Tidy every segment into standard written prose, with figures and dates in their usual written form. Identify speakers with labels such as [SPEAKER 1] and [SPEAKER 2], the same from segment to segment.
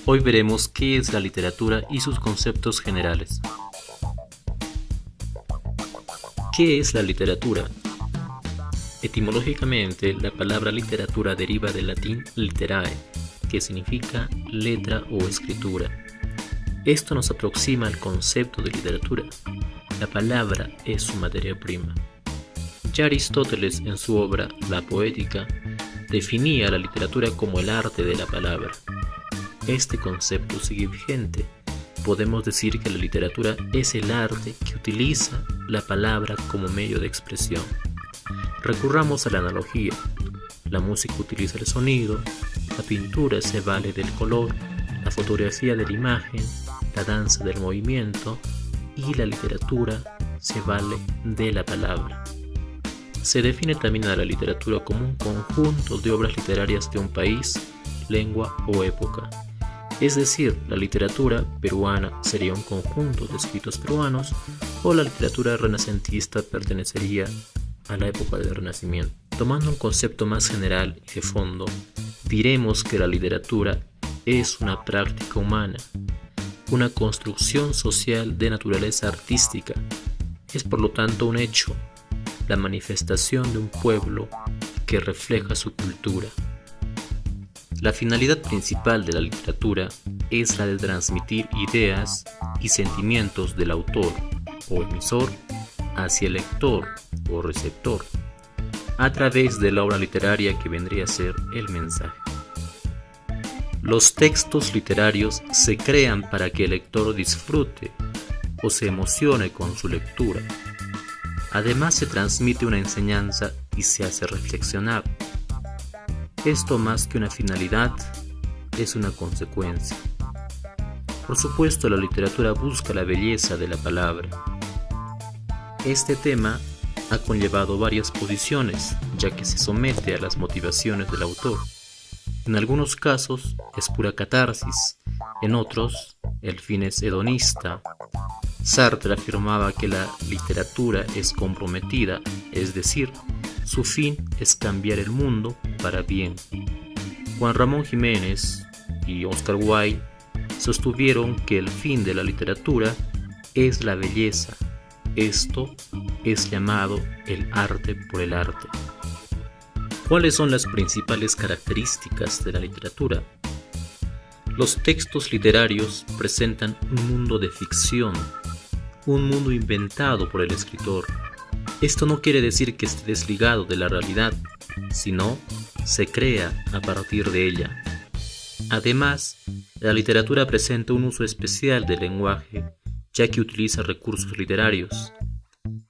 [SPEAKER 1] Hoy veremos qué es la literatura y sus conceptos generales. ¿Qué es la literatura? Etimológicamente, la palabra literatura deriva del latín literae, que significa letra o escritura. Esto nos aproxima al concepto de literatura. La palabra es su materia prima. Ya Aristóteles, en su obra La Poética, definía la literatura como el arte de la palabra. Este concepto sigue vigente. Podemos decir que la literatura es el arte que utiliza la palabra como medio de expresión. Recurramos a la analogía. La música utiliza el sonido, la pintura se vale del color, la fotografía de la imagen, la danza del movimiento y la literatura se vale de la palabra. Se define también a la literatura como un conjunto de obras literarias de un país, lengua o época. Es decir, la literatura peruana sería un conjunto de escritos peruanos o la literatura renacentista pertenecería a la época del Renacimiento. Tomando un concepto más general y de fondo, diremos que la literatura es una práctica humana, una construcción social de naturaleza artística. Es por lo tanto un hecho, la manifestación de un pueblo que refleja su cultura. La finalidad principal de la literatura es la de transmitir ideas y sentimientos del autor o emisor hacia el lector o receptor, a través de la obra literaria que vendría a ser el mensaje. Los textos literarios se crean para que el lector disfrute o se emocione con su lectura. Además se transmite una enseñanza y se hace reflexionar. Esto más que una finalidad es una consecuencia. Por supuesto, la literatura busca la belleza de la palabra. Este tema ha conllevado varias posiciones, ya que se somete a las motivaciones del autor. En algunos casos es pura catarsis, en otros el fin es hedonista. Sartre afirmaba que la literatura es comprometida, es decir, su fin es cambiar el mundo para bien. Juan Ramón Jiménez y Oscar Wilde sostuvieron que el fin de la literatura es la belleza. Esto es llamado el arte por el arte. ¿Cuáles son las principales características de la literatura? Los textos literarios presentan un mundo de ficción, un mundo inventado por el escritor. Esto no quiere decir que esté desligado de la realidad, sino se crea a partir de ella. Además, la literatura presenta un uso especial del lenguaje, ya que utiliza recursos literarios.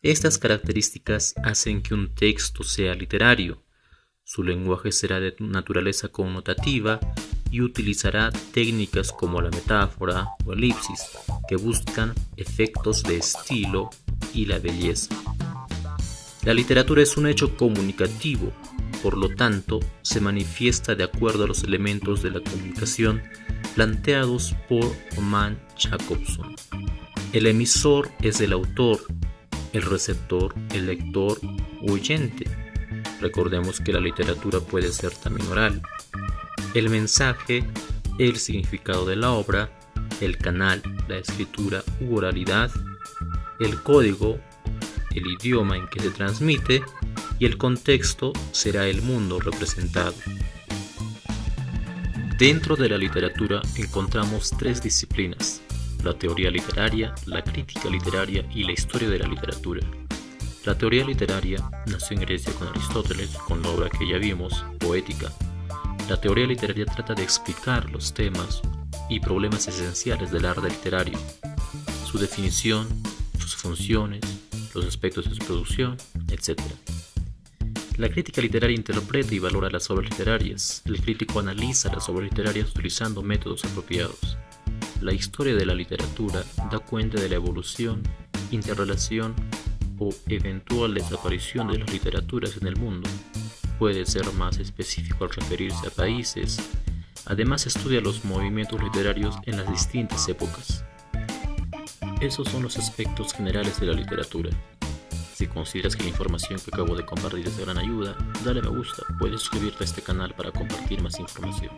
[SPEAKER 1] Estas características hacen que un texto sea literario. Su lenguaje será de naturaleza connotativa y utilizará técnicas como la metáfora o elipsis, que buscan efectos de estilo y la belleza. La literatura es un hecho comunicativo, por lo tanto, se manifiesta de acuerdo a los elementos de la comunicación planteados por Roman Jakobson. El emisor es el autor, el receptor, el lector o oyente. Recordemos que la literatura puede ser también oral. El mensaje, el significado de la obra, el canal, la escritura u oralidad, el código, el idioma en que se transmite y el contexto será el mundo representado. Dentro de la literatura encontramos tres disciplinas: la teoría literaria, la crítica literaria y la historia de la literatura. La teoría literaria nació en Grecia con Aristóteles, con la obra que ya vimos, Poética. La teoría literaria trata de explicar los temas y problemas esenciales del arte literario, su definición, sus funciones, los aspectos de su producción, etc. La crítica literaria interpreta y valora las obras literarias. El crítico analiza las obras literarias utilizando métodos apropiados. La historia de la literatura da cuenta de la evolución, interrelación o eventual desaparición de las literaturas en el mundo. Puede ser más específico al referirse a países. Además, estudia los movimientos literarios en las distintas épocas. Esos son los aspectos generales de la literatura. Si consideras que la información que acabo de compartir es de gran ayuda, dale me gusta, puedes suscribirte a este canal para compartir más información.